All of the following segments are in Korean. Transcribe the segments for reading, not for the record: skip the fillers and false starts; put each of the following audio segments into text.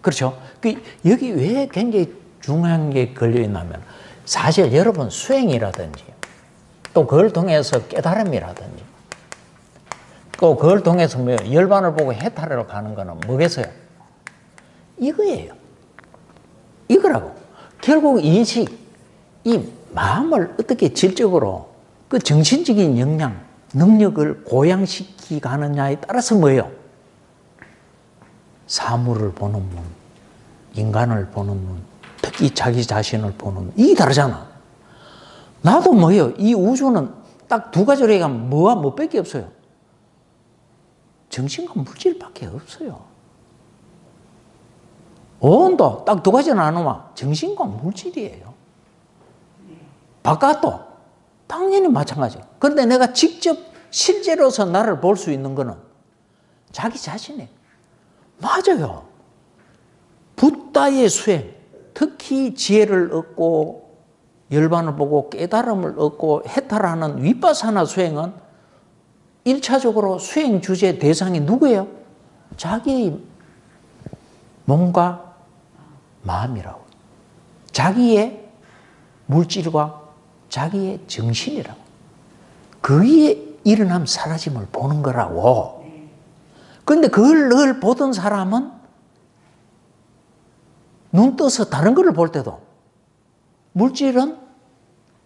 그렇죠? 여기 왜 굉장히 중요한 게 걸려있냐면 사실 여러분 수행이라든지 또 그걸 통해서 깨달음이라든지 또 그걸 통해서 뭐 열반을 보고 해탈하러 가는 거는 뭐겠어요? 이거예요. 이거라고. 결국 인식, 이 마음을 어떻게 질적으로 그 정신적인 역량, 능력을 고양시키가느냐에 따라서 뭐예요? 사물을 보는 문, 인간을 보는 문, 특히 자기 자신을 보는 문, 이게 다르잖아. 나도 뭐예요? 이 우주는 딱 두 가지로 얘기하면 뭐와 뭐밖에 없어요. 정신과 물질밖에 없어요. 온도 딱 두 가지 나누면 정신과 물질이에요. 바깥도 당연히 마찬가지예요. 그런데 내가 직접 실제로서 나를 볼 수 있는 거는 자기 자신이에요. 맞아요. 붓다의 수행, 특히 지혜를 얻고 열반을 보고 깨달음을 얻고 해탈하는 위파사나 수행은 1차적으로 수행 주제 대상이 누구예요? 자기의 몸과 마음이라고. 자기의 물질과 자기의 정신이라고. 그의 일어남 사라짐을 보는 거라고. 그런데 그걸 늘 보던 사람은 눈 떠서 다른 것을 볼 때도 물질은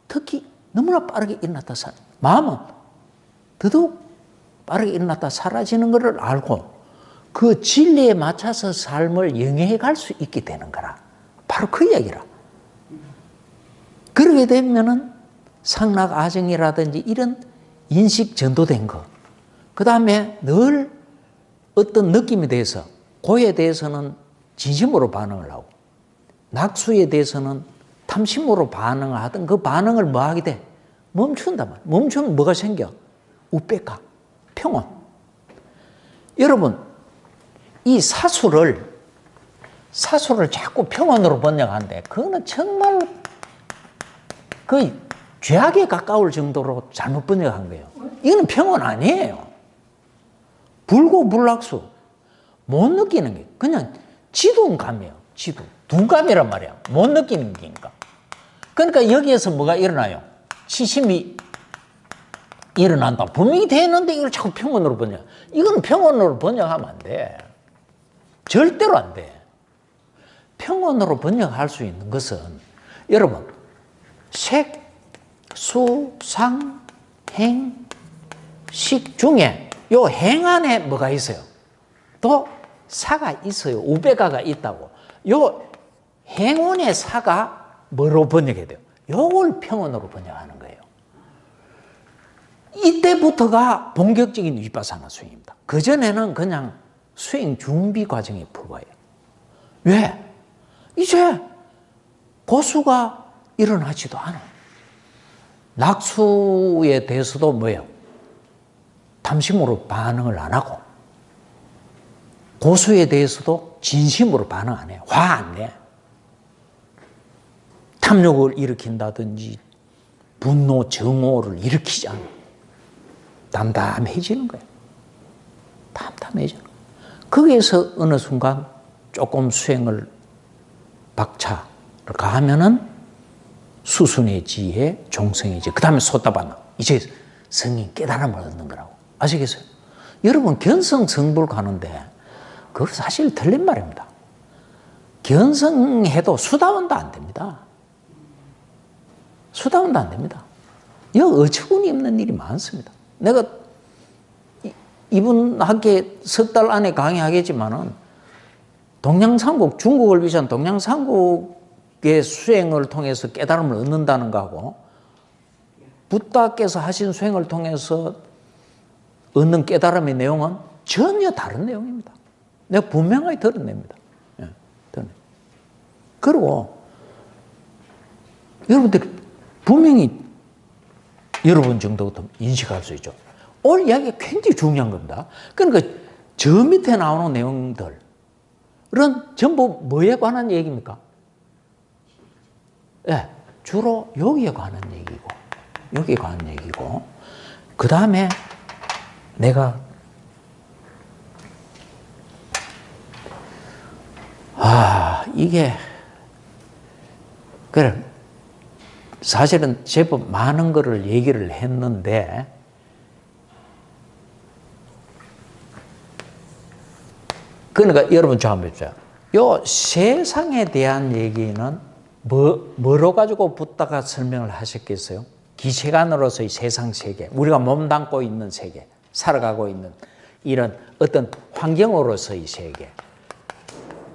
특히 너무나 빠르게 일어났다 사라져. 마음은 더더욱 빠르게 일어났다 사라지는 것을 알고 그 진리에 맞춰서 삶을 영위해 갈 수 있게 되는 거라. 바로 그 이야기라. 그러게 되면은 상락 아정이라든지 이런 인식 전도된 거. 그 다음에 늘 어떤 느낌에 대해서 고에 대해서는 진심으로 반응을 하고 낙수에 대해서는 탐심으로 반응을 하던 그 반응을 뭐 하게 돼? 멈춘단 말이야. 멈추면 뭐가 생겨? 우백각, 평온. 여러분, 이 사수를 자꾸 평온으로 번역하는데 그거는 정말 거의 죄악에 가까울 정도로 잘못 번역한 거예요. 이거는 평온 아니에요. 불고불락수. 못 느끼는 게 그냥 지둔감이에요. 둔감이란 말이야. 못 느끼는 게니까. 그러니까 여기에서 뭐가 일어나요? 치심이 일어난다. 분명히 되는데 이걸 자꾸 평온으로 번역. 이건 평온으로 번역하면 안 돼. 절대로 안 돼. 평온으로 번역할 수 있는 것은 여러분 색, 수, 상, 행, 식 중에 요 행 안에 뭐가 있어요? 또 사가 있어요. 우베가가 있다고. 요 행운의 사가 뭐로 번역해야 돼요? 요걸 평온으로 번역하는 거예요. 이때부터가 본격적인 위파사나 수행입니다. 그전에는 그냥 수행 준비 과정에 불과해요. 왜? 이제 고수가 일어나지도 않아. 낙수에 대해서도 뭐예요? 탐심으로 반응을 안 하고 고수에 대해서도 진심으로 반응 안 해요. 화 안 내. 탐욕을 일으킨다든지 분노, 정오를 일으키지 않아. 담담해지는 거예요. 담담해져. 거기에서 어느 순간 조금 수행을 박차를 가하면은 수순의 지혜, 종성의 지혜, 그 다음에 소따바나. 이제 성인 깨달음을 얻는 거라고. 아시겠어요? 여러분, 견성성불 가는데 그거 사실 틀린 말입니다. 견성해도 수다원도 안 됩니다. 수다원도 안 됩니다. 여기 어처구니 없는 일이 많습니다. 내가 이분한테 석 달 안에 강의하겠지만은 동양삼국, 중국을 위한 동양삼국의 수행을 통해서 깨달음을 얻는다는 거하고 붓다께서 하신 수행을 통해서 얻는 깨달음의 내용은 전혀 다른 내용입니다. 내가 분명하게 드러냅니다. 예, 그리고 여러분들이 분명히 여러분 정도부터 인식할 수 있죠. 오늘 이야기가 굉장히 중요한 겁니다. 그러니까 저 밑에 나오는 내용들은 전부 뭐에 관한 얘기입니까? 예, 주로 여기에 관한 얘기고, 여기에 관한 얘기고, 그 다음에 내가 이게, 그래. 사실은 제법 많은 거를 얘기를 했는데, 그러니까 여러분 저 한번 보세요. 요 세상에 대한 얘기는 뭐로 가지고 붙다가 설명을 하셨겠어요? 기체관으로서의 세상 세계, 우리가 몸담고 있는 세계, 살아가고 있는 이런 어떤 환경으로서의 세계.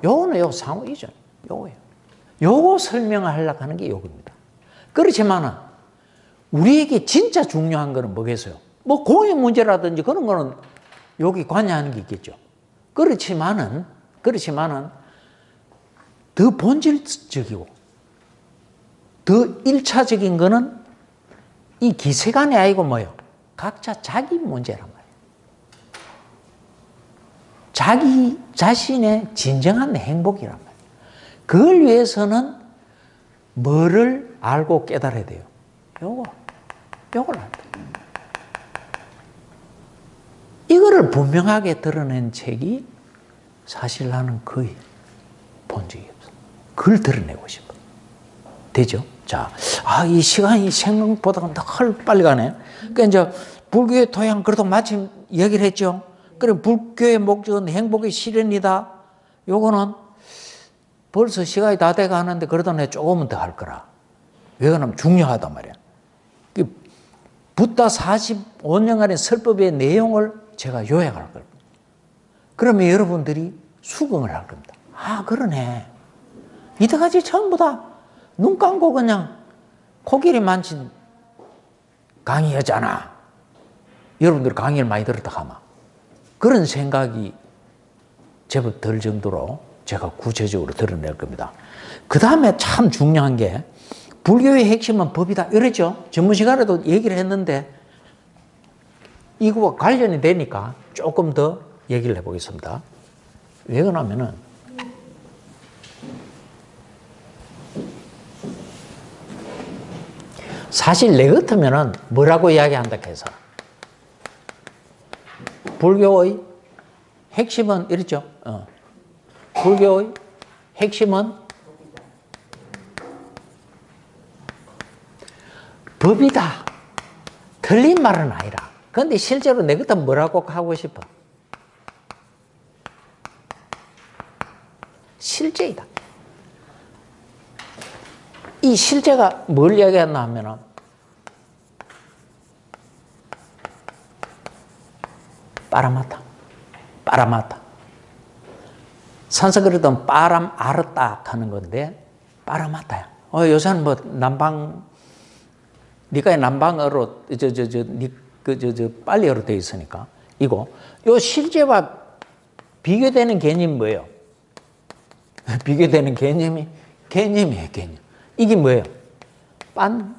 요거는 요 상호 이전, 요거예요. 요거 설명하려고 하는 게 요겁니다. 그렇지만은 우리에게 진짜 중요한 거는 뭐겠어요? 뭐 공익 문제라든지 그런 거는 여기 관여하는 게 있겠죠. 그렇지만은 더 본질적이고 더 1차적인 거는 이 기세간이 아니고 뭐예요? 각자 자기 문제란 말이에요. 자기 자신의 진정한 행복이란 말이에요. 그걸 위해서는 뭐를 알고 깨달아야 돼요? 요걸 알아야 돼요. 이거를 분명하게 드러낸 책이 사실 나는 거의 본 적이 없어. 그걸 드러내고 싶어. 되죠? 자, 이 시간이 생각보다 덜 빨리 가네. 그러니까 이제 불교의 토양, 그래도 마침 얘기를 했죠. 그럼 불교의 목적은 행복의 실현이다. 요거는 벌써 시간이 다 돼 가는데 그러다 내가 조금은 더 할 거라. 왜 그러냐면 중요하단 말이야. 붓다 45년간의 설법의 내용을 제가 요약할 겁니다. 그러면 여러분들이 수긍을 할 겁니다. 그러네. 이때까지 전부 다 눈 감고 그냥 코끼리 만진 강의였잖아. 여러분들 강의를 많이 들었다 하면 그런 생각이 제법 들 정도로 제가 구체적으로 드러낼 겁니다. 그 다음에 참 중요한 게 불교의 핵심은 법이다 이랬죠. 전문 시간에도 얘기를 했는데 이거와 관련이 되니까 조금 더 얘기를 해보겠습니다. 왜 그러냐면은 사실 내 같으면은 뭐라고 이야기한다 해서 불교의 핵심은 이랬죠. 불교의 핵심은 법이다. 틀린 말은 아니라. 그런데 실제로 내 같으면 뭐라고 하고 싶어? 실제이다. 이 실제가 뭘 이야기하나 하면은 빠라마타. 산스크리트는 빠람 아르딱 하는 건데 빠라마타야. 요새는 뭐 남방 니까의 남방어로 빨리어로 되어 있으니까 이거 요 실제와 비교되는 개념이 뭐예요? 비교되는 개념이에요, 개념. 이게 뭐예요? 빤냐띠예요.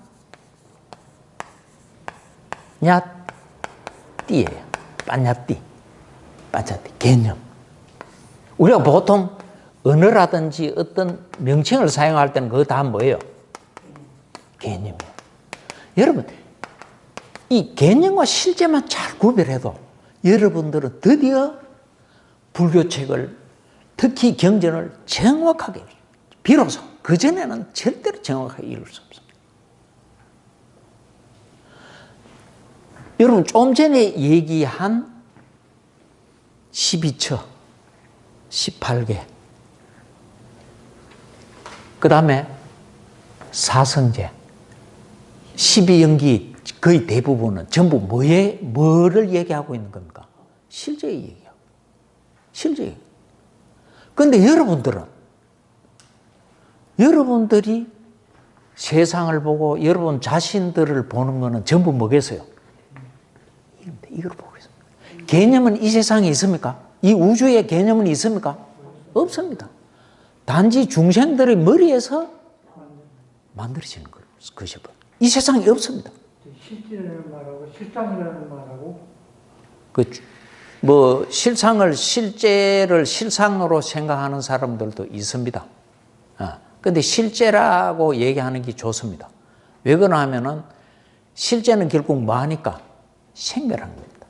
빤냐띠. 개념. 우리가 보통 언어라든지 어떤 명칭을 사용할 때는 그거 다 뭐예요? 개념이에요. 여러분, 이 개념과 실제만 잘 구별해도 여러분들은 드디어 불교책을 특히 경전을 정확하게 비로소 그전에는 절대로 정확하게 이룰 수 없습니다. 여러분 좀 전에 얘기한 12처, 18개 그 다음에 사성제, 12연기 거의 대부분은 전부 뭐를 얘기하고 있는 겁니까? 실제 얘기하고. 실제. 그런데 여러분들이 세상을 보고 여러분 자신들을 보는 거는 전부 뭐겠어요? 이걸 보고 있습니다. 개념은 이 세상에 있습니까? 이 우주에 개념은 있습니까? 없습니다. 단지 중생들의 머리에서 만들어지는 것이 이 세상에 없습니다. 실질이라는 말하고 실상이라는 말하고 뭐 실제를 실상으로 생각하는 사람들도 있습니다. 근데 실제라고 얘기하는 게 좋습니다. 왜 그러나 하면은 실제는 결국 뭐 하니까 생멸하는 겁니다.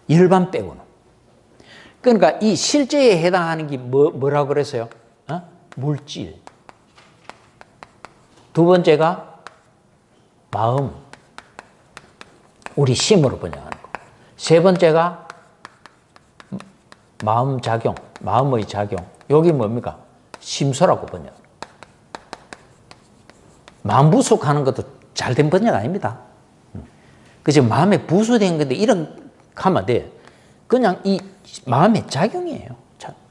일반 빼고는. 그러니까 이 실제에 해당하는 게 뭐라고 그랬어요? 물질. 두 번째가 마음. 우리 심으로 번역하는 거. 세 번째가 마음 작용, 마음의 작용. 여기 뭡니까? 심소라고 번역. 마음 부수하는 것도 잘된 번역 아닙니다. 그죠? 마음에 부수된 건데 이런 하면 안 돼. 그냥 이 마음의 작용이에요.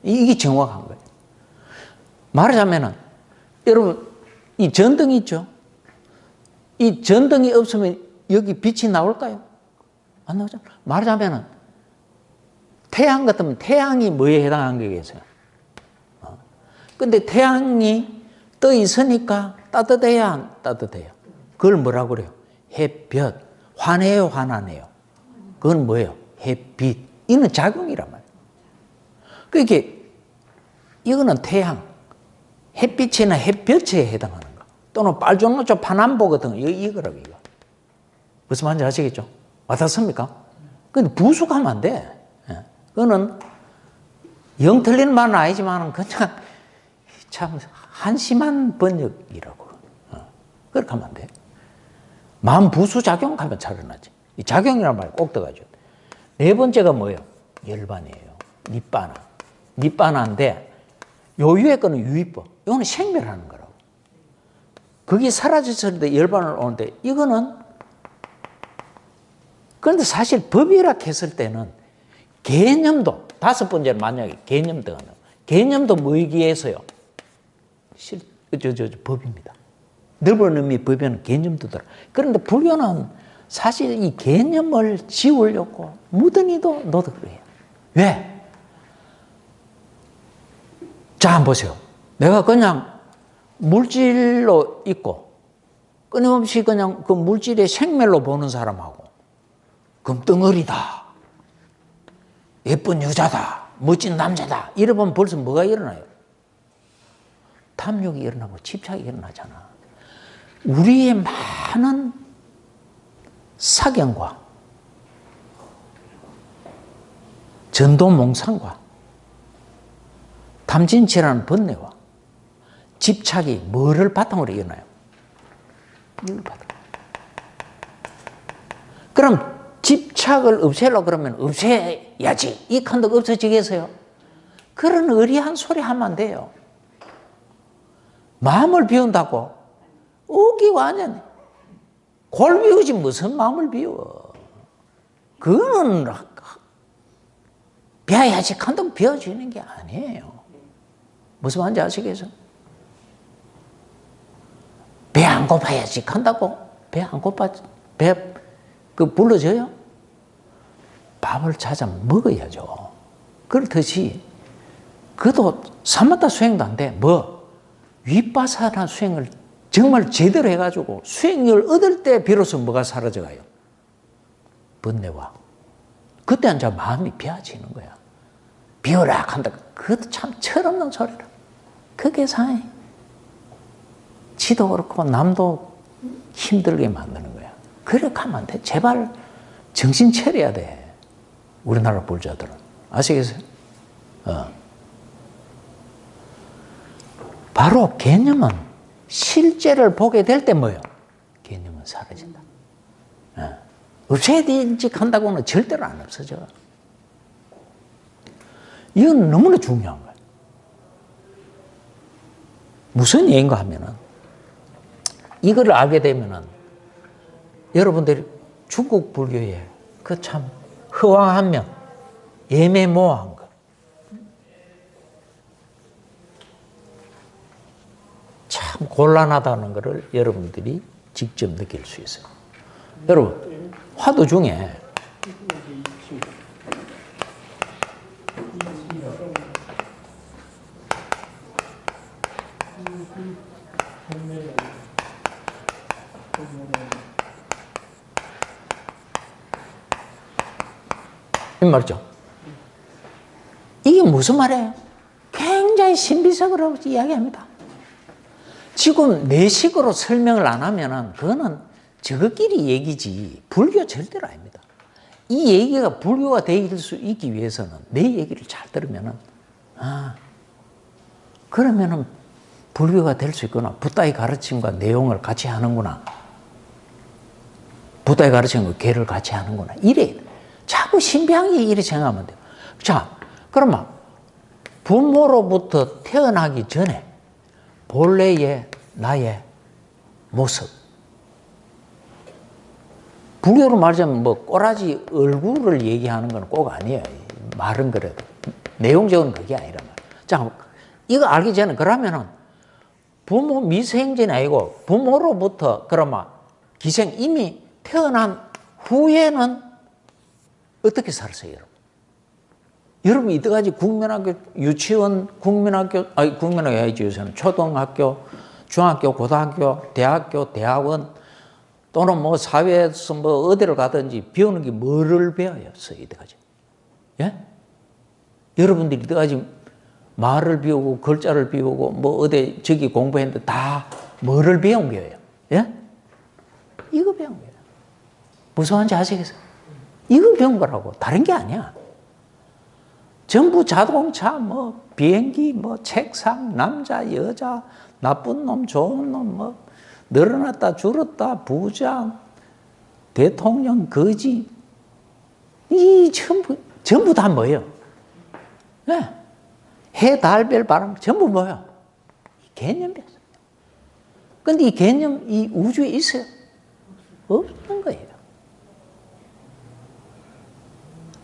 이게 정확한 거예요. 말하자면은 여러분 이 전등이 있죠. 이 전등이 없으면 여기 빛이 나올까요? 안 나오죠. 말하자면은 태양 같으면 태양이 뭐에 해당하는 거겠어요? 근데 태양이 떠 있으니까 따뜻해야 안 따뜻해요? 그걸 뭐라고 그래요? 햇볕. 환해요, 환하네요? 그건 뭐예요? 햇빛. 이는 작용이란 말이에요. 그러니까 이거는 태양, 햇빛이나 햇볕에 해당하는 거. 또는 빨주노초 파남보 같은 거. 이거라고 이거. 무슨 말인지 아시겠죠? 와닿습니까? 근데 부수하면 안 돼. 그거는 영 틀린 말은 아니지만 그냥 참 한심한 번역이라고. 그렇게 하면 안 돼. 마음 부수작용하면 차려나지. 이 작용이란 말 꼭 들어가죠. 네 번째가 뭐예요? 열반이에요. 니빠나. 니빠나인데 요 위에 거는 유의법. 이거는 생멸하는 거라고. 그게 사라졌을 때 열반을 오는데 이거는 그런데 사실 법이라 했을 때는 개념도 다섯 번째는 만약에 개념도 개념도 뭐이기 위해서요? 법입니다. 넓은 의미 법에는 개념도 들어. 그런데 불교는 사실 이 개념을 지우려고 무던히도 노력을 해요. 왜? 자, 한번 보세요. 내가 그냥 물질로 있고 끊임없이 그냥 그 물질의 생멸로 보는 사람하고 금덩어리다, 예쁜 여자다, 멋진 남자다 이러면 벌써 뭐가 일어나요? 탐욕이 일어나고 집착이 일어나잖아. 우리의 많은 사견과 전도몽상과 탐진치라는 번뇌와 집착이 뭐를 바탕으로 일어나요? 이걸 바탕. 그럼 집착을 없애려고 그러면 없애야지. 이 칸도 없어지겠어요? 그런 의리한 소리 하면 안 돼요. 마음을 비운다고 우기고 아니야. 골 비우지 무슨 마음을 비워. 그거는 비워야지 칸도 비워지는 게 아니에요. 무슨 말인지 아시겠어요? 배 안 고파야지 간다고? 배 안 고파? 배 불러줘요? 밥을 찾아 먹어야죠. 그렇듯이 그도 사마타 수행도 안 돼. 윗바사나 수행을 정말 제대로 해가지고 수행을 얻을 때 비로소 뭐가 사라져가요? 번뇌와. 그때 이제 마음이 비워지는 거야. 비워라 한다. 그것도 참 철없는 소리라. 그게 사회. 지도 그렇고 남도 힘들게 만드는 거야. 그렇게 하면 안 돼. 제발 정신 차려야 돼. 우리나라 불자들은. 아시겠어요? 바로 개념은 실제를 보게 될 때 뭐예요? 개념은 사라진다. 없애야 되지 한다고는 절대로 안 없어져. 이건 너무나 중요한 거예요. 무슨 얘기인가 하면은 이걸 알게 되면은 여러분들이 중국 불교의 그 참 허황한 면, 예매모호한 거. 참 곤란하다는 것을 여러분들이 직접 느낄 수 있어요. 여러분, 화두 중에 이 말이죠. 이게 무슨 말이에요? 굉장히 신비적으로 이야기합니다. 지금 내식으로 설명을 안 하면은 그거는 저것끼리 얘기지 불교 절대로 아닙니다. 이 얘기가 불교가 되길 수 있기 위해서는 내 얘기를 잘 들으면은 그러면은 불교가 될 수 있구나. 붓다의 가르침과 내용을 같이 하는구나. 붓다의 가르침과 개를 같이 하는구나. 이래. 자꾸 신비하게 이래 생각하면 돼요. 자, 그러면 부모로부터 태어나기 전에 본래의 나의 모습. 불교로 말하자면 뭐 꼬라지 얼굴을 얘기하는 건 꼭 아니에요. 말은 그래도. 내용적으로는 그게 아니란 말이에요. 자, 이거 알기 전에 그러면은 부모 미생전이 아니고 부모로부터 그러면 기생 이미 태어난 후에는 어떻게 살았어요, 여러분? 여러분 이때까지 국민학교, 유치원, 국민학교, 아니 국민학교 아니지 요새는 초등학교, 중학교, 고등학교, 대학교, 대학원 또는 뭐 사회에서 뭐 어디를 가든지 배우는 게 뭐를 배워요, 이때까지? 예? 여러분들이 이때까지 말을 배우고 글자를 배우고 뭐 어디 저기 공부했는데 다 뭐를 배운 거예요? 예? 이거 배운 거예요. 무서운지 아시겠어요? 이거 배운 거라고. 다른 게 아니야. 전부 자동차, 뭐 비행기, 뭐 책상, 남자, 여자, 나쁜 놈, 좋은 놈, 뭐 늘어났다 줄었다 부장, 대통령, 거지, 이 전부 다 뭐예요? 네. 해, 달, 별, 바람 전부 뭐예요? 개념이었어요. 근데 이 개념 이 우주에 있어요? 없는 거예요.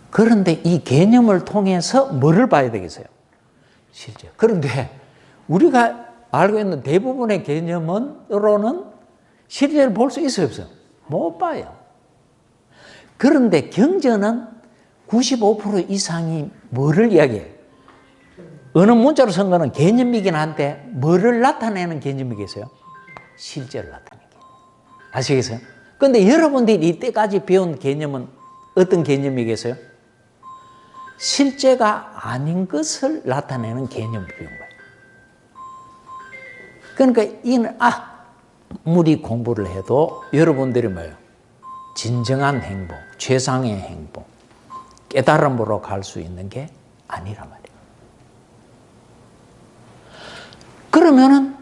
그런데 이 개념을 통해서 뭐를 봐야 되겠어요? 실제. 그런데 우리가 알고 있는 대부분의 개념으로는 실제를 볼 수 있어요, 없어요? 못 봐요. 그런데 경전은 95% 이상이 뭐를 이야기해요? 어느 문자로 쓴 거는 개념이긴 한데 뭐를 나타내는 개념이겠어요? 실제를 나타내는 개념. 아시겠어요? 그런데 여러분들이 이때까지 배운 개념은 어떤 개념이겠어요? 실제가 아닌 것을 나타내는 개념을 배운 거예요. 그러니까 이는 아무리 공부를 해도 여러분들이 뭐예요? 진정한 행복, 최상의 행복, 깨달음으로 갈 수 있는 게 아니란 말이에요. 그러면은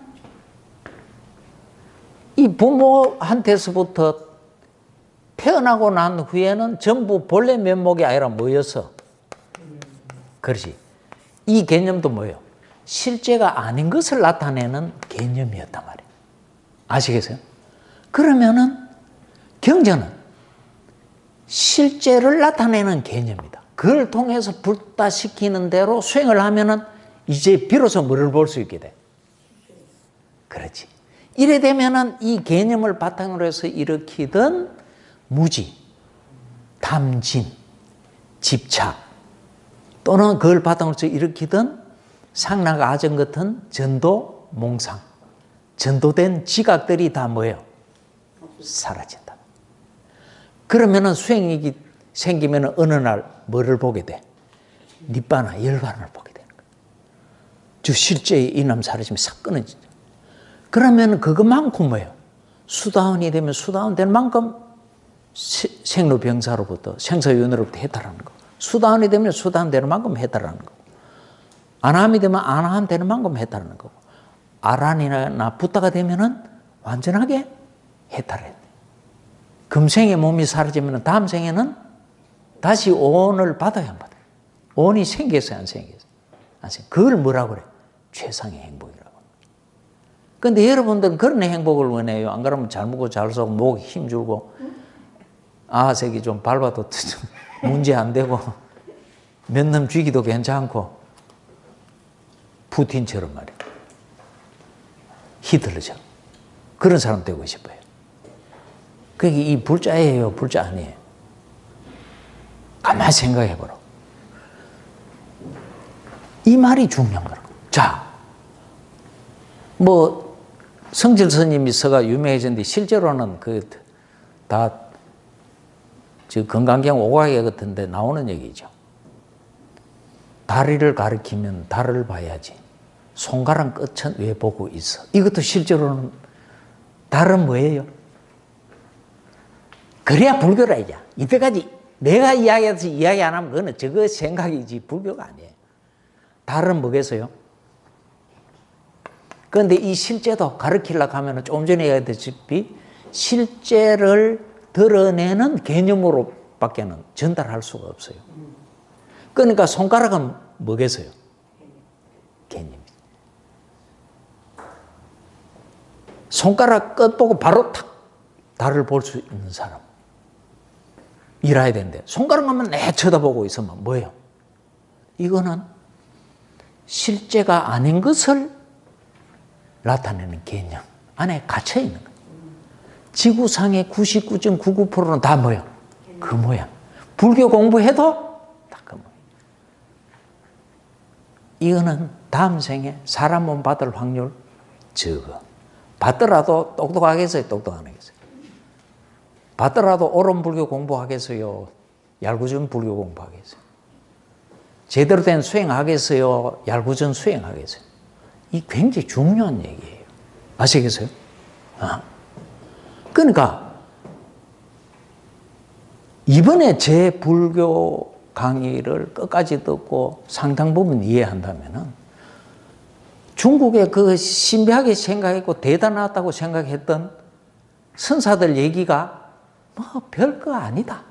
이 부모한테서부터 태어나고 난 후에는 전부 본래 면목이 아니라 뭐여서? 그렇지. 이 개념도 뭐예요? 실제가 아닌 것을 나타내는 개념이었단 말이에요. 아시겠어요? 그러면은 경전은 실제를 나타내는 개념이다. 그걸 통해서 불다시키는 대로 수행을 하면은 이제 비로소 뭐를 볼 수 있게 돼? 그렇지. 이래 되면은 이 개념을 바탕으로 해서 일으키던 무지, 탐진, 집착 또는 그걸 바탕으로 해서 일으키던 상락 아정 같은 전도, 몽상, 전도된 지각들이 다 뭐예요? 사라진다. 그러면은 수행이 생기면은 어느 날 뭐를 보게 돼? 니바나 열반을 보게 되는 거예요. 즉 실제의 이남 사라짐이 싹 끊어지죠. 그러면 그것만큼 뭐예요? 수다원이 되면 수다원 될 만큼 생로병사로부터 생사윤회로부터 해탈하는 거. 수다원이 되면 수다원 되는 만큼 해탈하는 거. 아나함이 되면 아나함 되는 만큼 해탈하는 거고. 아란이나 붓다가 되면은 완전하게 해탈해야 돼. 금생의 몸이 사라지면 다음 생에는 다시 오온을 받아야 안 받아요. 오온이 생겼어요, 안 생겼어요? 안 생겼어요. 그걸 뭐라고 그래? 최상의 행복이라고. 근데 여러분들은 그런 행복을 원해요. 안 그러면 잘 먹고 잘 쏘고 목에 힘주고 아색이 좀 밟아도 문제 안 되고 몇 놈 쥐기도 괜찮고 푸틴처럼 말이에요. 히틀러처럼. 그런 사람 되고 싶어요. 그게 이 불자예요, 불자 아니에요? 가만히 생각해보라. 이 말이 중요한 거라고. 자, 뭐 성질 스님이 서가 유명해졌는데 실제로는 다 건강경 오각에 같은데 나오는 얘기죠. 다리를 가리키면 달을 봐야지. 손가락 끝은 왜 보고 있어? 이것도 실제로는 달은 뭐예요? 그래야 불교라 이제. 이때까지 내가 이야기해서 이야기 안 하면 그거는 저거 생각이지 불교가 아니에요. 달은 뭐겠어요? 그런데 이 실제도 가르치려고 하면 조금 전에 얘기했다시피 실제를 드러내는 개념으로밖에는 전달할 수가 없어요. 그러니까 손가락은 뭐겠어요? 개념이죠. 손가락 끝 보고 바로 탁 달을 볼 수 있는 사람 이라야 되는데 손가락만 내 쳐다보고 있으면 뭐예요? 이거는 실제가 아닌 것을 나타내는 개념 안에 갇혀 있는 거예요. 지구상의 99.99%는 다 뭐예요? 그 모양. 불교 공부해도 다 그 모양. 이거는 다음 생에 사람 몸 받을 확률 적어. 받더라도 똑똑하겠어요? 똑똑 안 하겠어요? 받더라도 옳은 불교 공부하겠어요? 얄궂은 불교 공부하겠어요? 제대로 된 수행하겠어요? 얄궂은 수행하겠어요? 이 굉장히 중요한 얘기예요. 아시겠어요? 그러니까 이번에 제 불교 강의를 끝까지 듣고 상당 부분 이해한다면은 중국의 그 신비하게 생각했고 대단하다고 생각했던 선사들 얘기가 뭐 별거 아니다.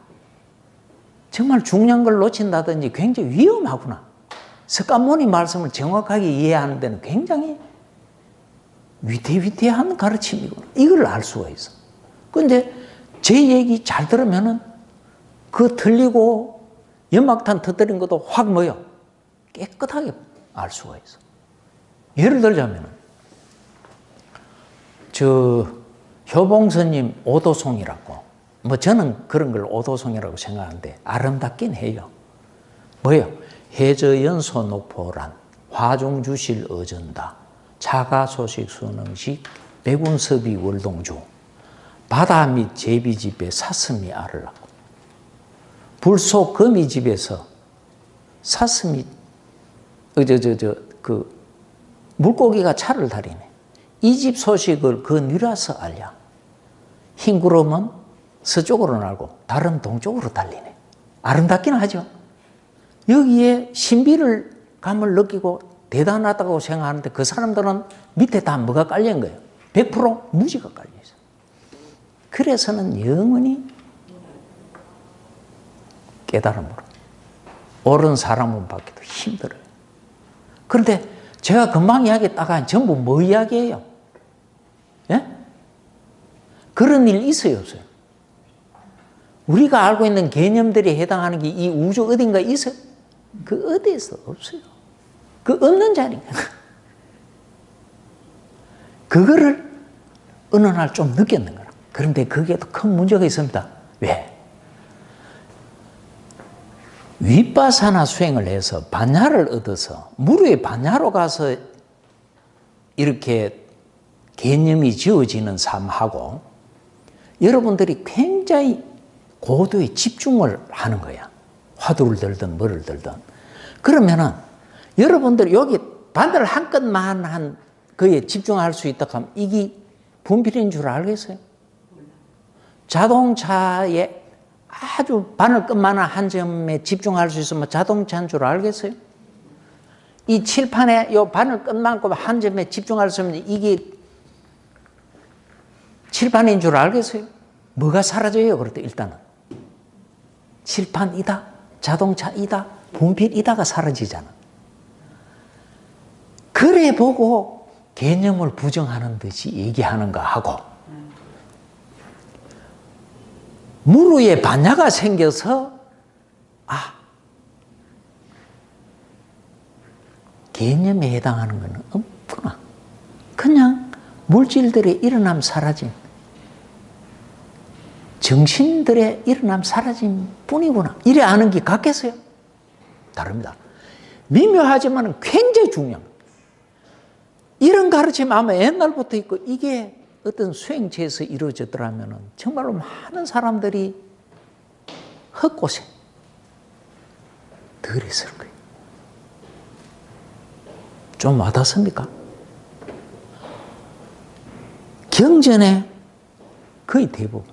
정말 중요한 걸 놓친다든지 굉장히 위험하구나. 석가모니 말씀을 정확하게 이해하는 데는 굉장히 위태위태한 가르침이구나. 이걸 알 수가 있어. 근데 제 얘기 잘 들으면은 그 틀리고 연막탄 터뜨린 것도 확 뭐요? 깨끗하게 알 수가 있어. 예를 들자면은 효봉스님 오도송이라고 뭐 저는 그런 걸 오도송이라고 생각하는데 아름답긴 해요. 뭐예요? 해저연소 녹포란 화중주실 어전다 차가소식 수능식 백운섭이 월동주 바다 및 제비집에 사슴이 알을 낳고 불속 거미집에서 사슴이 물고기가 차를 다리네. 이 집 소식을 그 니라서 알랴. 흰 구름은 서쪽으로 날고 달은 동쪽으로 달리네. 아름답긴 하죠. 여기에 신비감을 느끼고 대단하다고 생각하는데 그 사람들은 밑에 다 뭐가 깔린 거예요? 100% 무지가 깔려 있어요. 그래서는 영원히 깨달음으로 옳은 사람은 받기도 힘들어요. 그런데 제가 금방 이야기했다가 전부 뭐 이야기예요? 예? 그런 일 있어요, 없어요? 우리가 알고 있는 개념들이 해당하는 게 이 우주 어딘가 있어요? 그 어디에서 없어요. 그 없는 자리가. 그거를 어느 날 좀 느꼈는 거라. 그런데 그게 또 큰 문제가 있습니다. 왜? 윗바사나 수행을 해서 반야를 얻어서 무료의 반야로 가서 이렇게 개념이 지어지는 삶하고 여러분들이 굉장히 고도의 집중을 하는 거야. 화두를 들든 뭐를 들든. 그러면은 여러분들 여기 바늘 한 끗만 한 거에 집중할 수 있다 하면 이게 분필인 줄 알겠어요? 자동차에 아주 바늘 끝만한 한 점에 집중할 수 있으면 자동차인 줄 알겠어요? 이 칠판에 이 바늘 끝만큼 한 점에 집중할 수 있으면 이게 칠판인 줄 알겠어요? 뭐가 사라져요? 그럴 때 일단은 칠판이다, 자동차이다, 분필이다가 사라지잖아. 그래 보고 개념을 부정하는 듯이 얘기하는가 하고 무르에 반야가 생겨서 개념에 해당하는 것은 없구나. 그냥 물질들의 일어남 사라짐, 정신들의 일어남 사라짐 뿐이구나. 이래 아는 게 같겠어요? 다릅니다. 미묘하지만 굉장히 중요합니다. 이런 가르침 아마 옛날부터 있고 이게 어떤 수행체에서 이루어졌더라면 정말로 많은 사람들이 헛고생 덜 했을 거예요. 좀 와닿습니까? 경전에 거의 대부분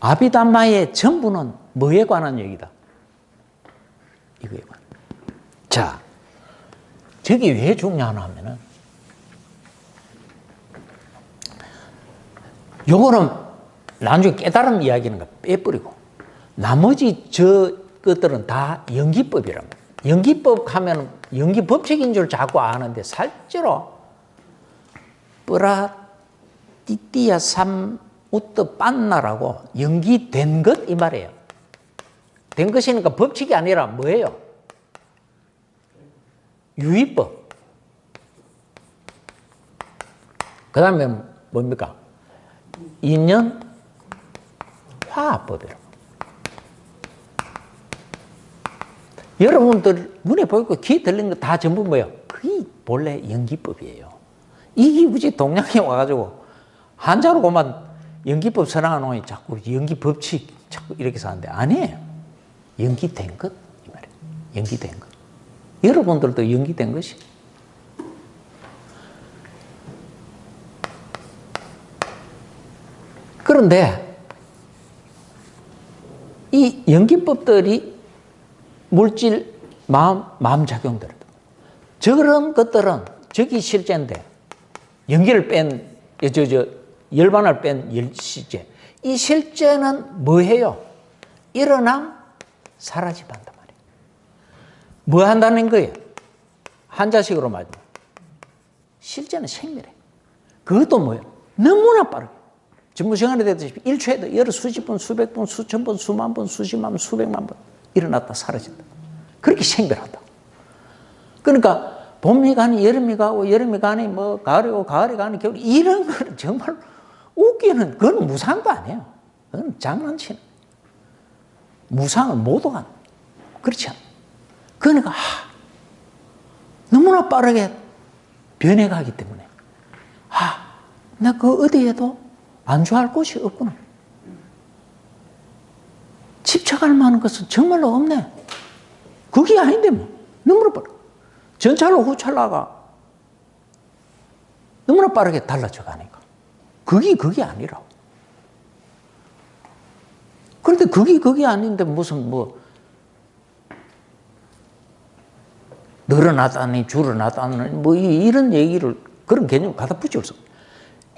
아비담마의 전부는 뭐에 관한 얘기다? 이거에 관한. 자, 저게 왜 중요하냐면은 요거는 나중에 깨달음 이야기는 거 빼버리고 나머지 저 것들은 다 연기법이란 말이에요. 연기법 하면 연기 법칙인 줄 자꾸 아는데 실제로 뿌라띠띠야 삼우뜨 빤나라고 연기된 것 이 말이에요. 된 것이니까 법칙이 아니라 뭐예요? 유의법. 그 다음에 뭡니까? 인연 화합법이라고. 여러분들 눈에 보이고 귀에 들리는 거 다 전부 뭐예요? 그게 본래 연기법이에요. 이게 굳이 동양에 와가지고 한자로만 연기법 선언하는 자꾸 연기 법칙 자꾸 이렇게 사는데 아니에요. 연기된 것 이 말이에요. 연기된 것. 여러분들도 연기된 것이. 그런데 이 연기법들이 물질, 마음 작용들. 저런 것들은 저기 실제인데 연기를 뺀, 열반을 뺀 실제. 이 실제는 뭐예요? 일어남, 사라짐 한단 말이에요. 뭐 한다는 거예요? 한자식으로 말하면 실제는 생멸해. 그것도 뭐예요? 너무나 빠르게. 전부 시간에 되듯이 1초에도 여러 수십 번, 수백 번, 수천 번, 수만 번, 수십만 번, 수백만 번 일어났다 사라진다. 그렇게 생별한다. 그러니까 봄이 가니 여름이 가고 여름이 가니 뭐 가을이고 가을이 가니 겨울 이런 거는 정말 웃기는 그건 무상도 아니에요. 그건 장난치는 무상을 모두가 그렇지 않아. 그러니까 너무나 빠르게 변해가기 때문에 나 그 어디에도 안주할 곳이 없구나. 집착할 만한 것은 정말로 없네. 그게 아닌데 뭐 너무나 빠르게 전찰로 후찰라가 너무나 빠르게 달라져 가니까 그게 아니라고. 그런데 그게 아닌데 무슨 뭐 늘어나다니 줄어나다니 뭐 이런 얘기를 그런 개념 갖다 붙일 수 없어.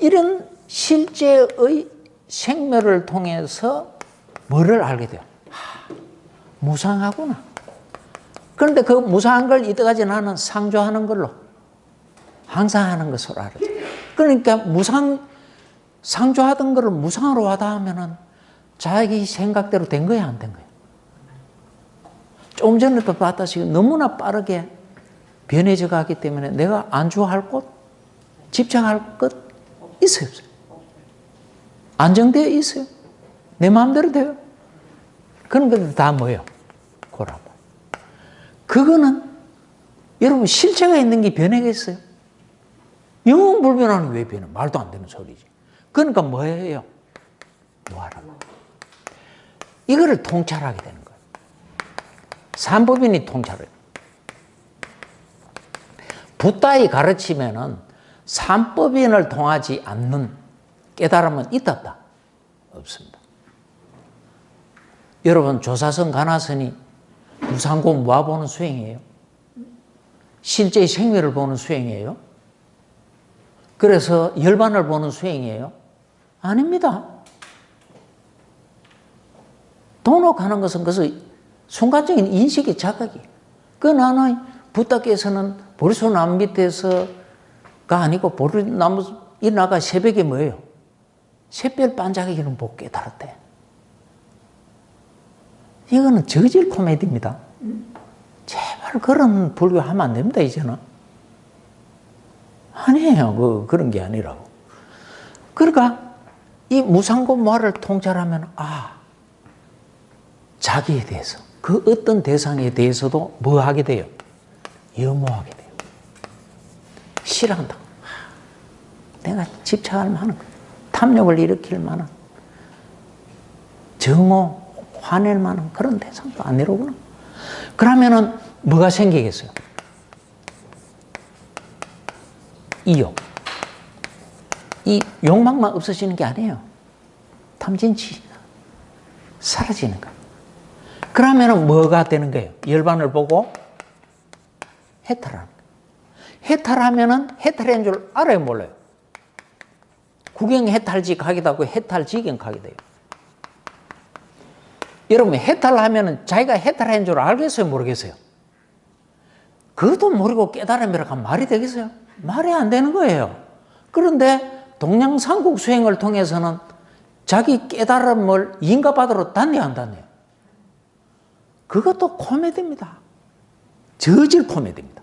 이런 실제의 생멸을 통해서 뭐를 알게 돼요? 무상하구나. 그런데 그 무상한 걸 이때까지 나는 상조하는 걸로 항상 하는 것으로 알아요. 그러니까 상조하던 거를 무상으로 하다 하면은 자기 생각대로 된 거야, 안 된 거야? 조금 전에도 봤다시피 너무나 빠르게 변해져 가기 때문에 내가 안주할 곳, 집착할 것 있어요, 없어요? 안정되어 있어요? 내 마음대로 돼요? 그런 것들 다 뭐예요? 고라. 그거는 여러분 실체가 있는 게 변하겠어요? 영원불변하는 왜 변해? 말도 안 되는 소리지. 그러니까 뭐예요? 뭐하라고? 이거를 통찰하게 되는 거예요. 삼법인이 통찰해요. 붓다이 가르치면은 삼법인을 통하지 않는 깨달음은 있다 없다? 없습니다. 여러분 조사선 가나선이 무상고 무아보는 수행이에요? 실제의 생멸을 보는 수행이에요? 그래서 열반을 보는 수행이에요? 아닙니다. 도록하는 것은 그것은 순간적인 인식의 자각이에요. 그 나는 부다께서는 보리소나무 밑에서가 아니고 보리나무 일어나가 새벽에 뭐예요? 샛별 반짝이는 복 깨달았대. 이거는 저질 코미디입니다. 제발 그런 불교하면 안 됩니다, 이제는. 아니에요. 그런 게 아니라고. 그러니까 이 무상고 무아를 통찰하면 자기에 대해서 그 어떤 대상에 대해서도 뭐 하게 돼요? 염호하게 돼요. 싫어한다. 내가 집착할 만한 탐욕을 일으킬 만한 정오, 화낼 만한 그런 대상도 아니로구나. 그러면은 뭐가 생기겠어요? 이욕. 이 욕망만 없어지는 게 아니에요. 탐진치 사라지는 거예요. 그러면은 뭐가 되는 거예요? 열반을 보고 해탈하는 거예요. 해탈하면은 해탈한 줄 알아요, 몰라요? 국영해탈직 하기도 하고 해탈직영하기도 해요. 여러분 해탈하면 자기가 해탈한 줄 알겠어요? 모르겠어요? 그것도 모르고 깨달음이라고 하면 말이 되겠어요? 말이 안 되는 거예요. 그런데 동양삼국 수행을 통해서는 자기 깨달음을 인가받으러 다녀야 안 다녀요? 그것도 코미디입니다. 저질 코미디입니다.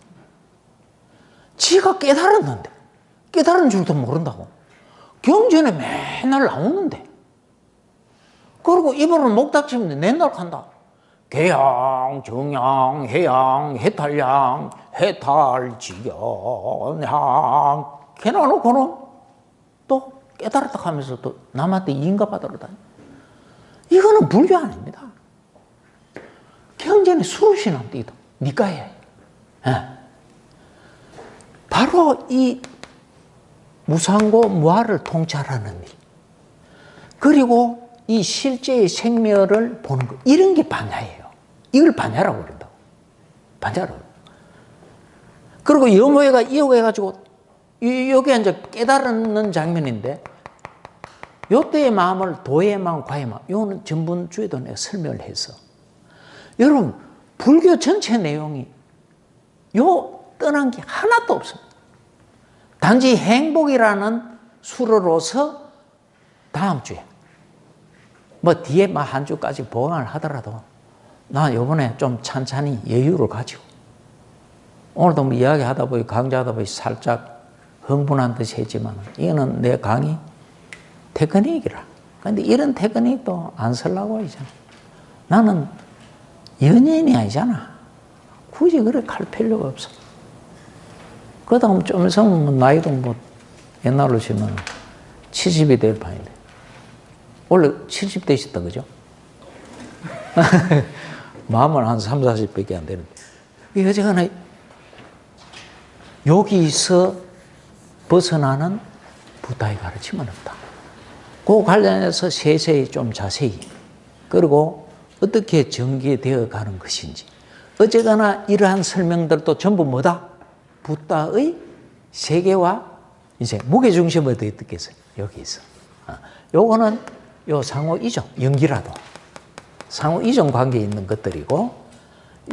지가 깨달았는데 깨달은 줄도 모른다고 경전에 맨날 나오는데 그리고 입으로 목 닥치면 맨날 간다. 개양, 정양, 해양, 해탈양, 해탈지견양 해놔놓고는 또 깨달았다 하면서 또 남한테 인가받으러 다녀. 이거는 불교 아닙니다. 경전에 수루신함 띠다. 니까에. 바로 이 무상고 무아를 통찰하는 일. 그리고 이 실제의 생멸을 보는 것. 이런 게 반야예요. 이걸 반야라고 그런다고. 반야라고. 그리고 여모회가 이어가지고 여기 이제 깨달는 장면인데 요때의 마음을 도의 마음, 과의 마음. 요거는 전분주에도 내가 설명을 해서. 여러분 불교 전체 내용이 요 떠난 게 하나도 없습니다. 단지 행복이라는 수로로서 다음 주에 뭐 뒤에 한 주까지 보강을 하더라도 나 요번에 좀 찬찬히 여유를 가지고 오늘도 뭐 이야기하다 보니 강좌하다 보니 살짝 흥분한 듯이 했지만 이거는 내 강의 테크닉이라. 근데 이런 테크닉도 안 쓰려고 하잖아. 나는 연예인이 아니잖아. 굳이 그렇게 갈 필요가 없어. 그러다 보면 좀 있으면 나이도 뭐 옛날로 치면 70이 될 판인데. 원래 70 되셨다, 그죠? 마음은 한 3, 40밖에 안 되는데. 어쨌거나 여기서 벗어나는 부다의 가르침은 없다. 그 관련해서 세세히 좀 자세히 그리고 어떻게 전개되어 가는 것인지 어쨌거나 이러한 설명들도 전부 뭐다? 부다의 세계와 이제 무게중심을 어떻게 듣겠어요? 여기 있어. 요거는 요 상호 이종, 연기라도 상호 이종 관계에 있는 것들이고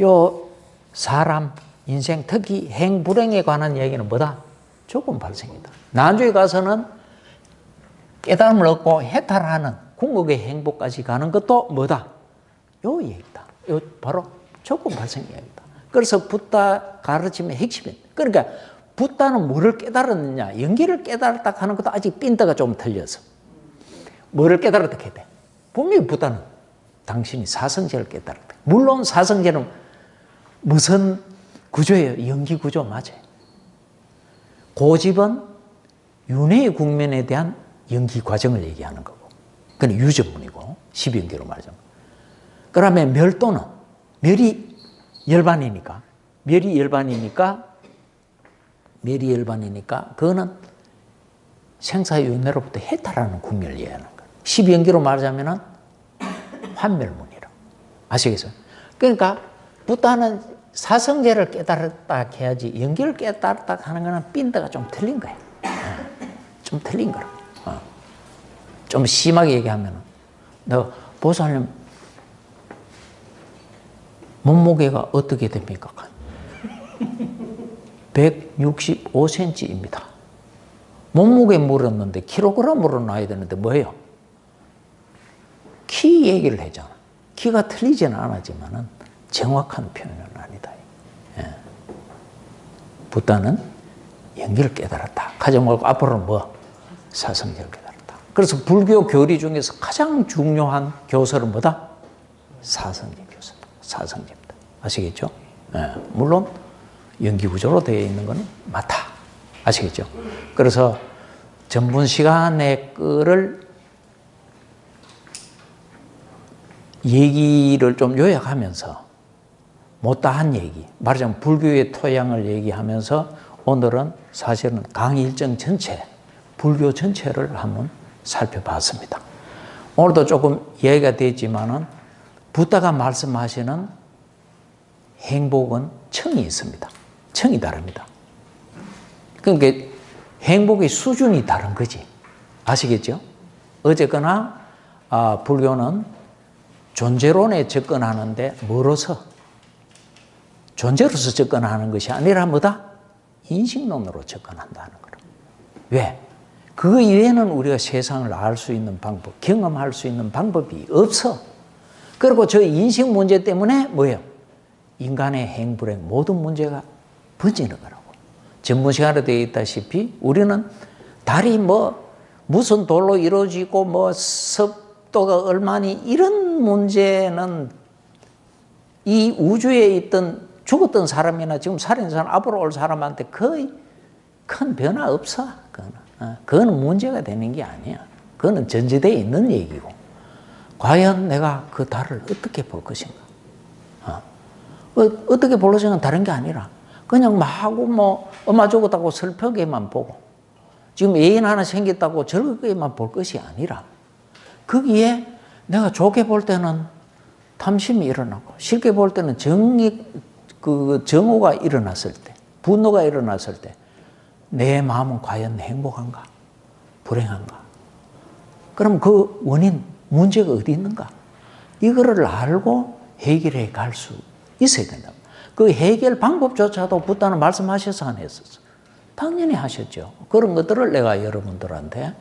요 사람, 인생, 특히 행불행에 관한 얘기는 뭐다? 조건 발생이다. 난주에 가서는 깨달음을 얻고 해탈하는 궁극의 행복까지 가는 것도 뭐다? 요 얘기다. 요 바로 조건 발생 이야기다. 그래서 붓다 가르침의 핵심이다. 그러니까 붓다는 뭐를 깨달았느냐? 연기를 깨달았다 하는 것도 아직 핀트가 좀 틀려서. 뭐를 깨달았다 해야 돼? 분명히 붓다는 당신이 사성제를 깨달았다. 물론 사성제는 무슨 구조예요? 연기 구조 맞아요. 고집은 윤회의 국면에 대한 연기 과정을 얘기하는 거고 그건 유전문이고 12연기로 말하자면 그러면 멸도는 멸이 열반이니까 그거는 생사윤회로부터 해탈하는 국면을 얘기하는 거예요. 12연기로 말하자면 환멸문이라고 아시겠어요? 그러니까 붓다는 사성제를 깨달았다 해야지 연기를 깨달았다 하는 거는 핀드가 좀 틀린 거예요. 좀 틀린 거라. 좀 심하게 얘기하면 너 보살님 몸무게가 어떻게 됩니까? 165cm입니다. 몸무게 물었는데 킬로그램으로 놔야 되는데 뭐예요? 키 얘기를 하잖아. 키가 틀리지는 않았지만 정확한 표현은 아니다. 붓다는 연기를 깨달았다. 가정 말고 앞으로는 뭐? 사성제를 깨달았다. 그래서 불교 교리 중에서 가장 중요한 교설은 뭐다? 사성제 교설. 사성제입니다. 아시겠죠? 물론 연기 구조로 되어 있는 건 맞다. 아시겠죠? 그래서 전분 시간의 거를 얘기를 좀 요약하면서 못다한 얘기, 말하자면 불교의 토양을 얘기하면서 오늘은 사실은 강의 일정 전체, 불교 전체를 한번 살펴봤습니다. 오늘도 조금 얘기가 됐지만은 붓다가 말씀하시는 행복은 층이 있습니다. 층이 다릅니다. 그러니까 행복의 수준이 다른 거지. 아시겠죠? 어쨌거나 불교는 존재론에 접근하는데 뭐로서? 존재로서 접근하는 것이 아니라 뭐다? 인식론으로 접근한다는 거예요. 왜? 그 이외에는 우리가 세상을 알 수 있는 방법, 경험할 수 있는 방법이 없어. 그리고 저 인식 문제 때문에 뭐예요? 인간의 행불행 모든 문제가 번지는 거라고. 전문 시간에 되어 있다시피 우리는 달이 무슨 돌로 이루어지고 습도가 얼마니 이런 문제는 이 우주에 있던 죽었던 사람이나 지금 살아있는 사람 앞으로 올 사람한테 거의 큰 변화 없어. 그거는 문제가 되는 게 아니야. 그거는 전제되어 있는 얘기고. 과연 내가 그 달을 어떻게 볼 것인가? 어떻게 볼 것인가 다른 게 아니라 그냥 하고 엄마 죽었다고 슬프게만 보고 지금 애인 하나 생겼다고 즐겁게만 볼 것이 아니라 거기에 내가 좋게 볼 때는 탐심이 일어나고 싫게 볼 때는 정오가 일어났을 때, 분노가 일어났을 때 내 마음은 과연 행복한가? 불행한가? 그럼 그 원인, 문제가 어디 있는가? 이거를 알고 해결해 갈 수 있어야 된다. 그 해결 방법조차도 붓다는 말씀하셔서 안 했었어. 당연히 하셨죠. 그런 것들을 내가 여러분들한테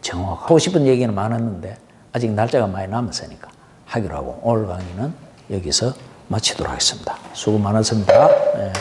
정확하고 싶은 얘기는 많았는데 아직 날짜가 많이 남았으니까 하기로 하고 오늘 강의는 여기서 마치도록 하겠습니다. 수고 많았습니다. 네.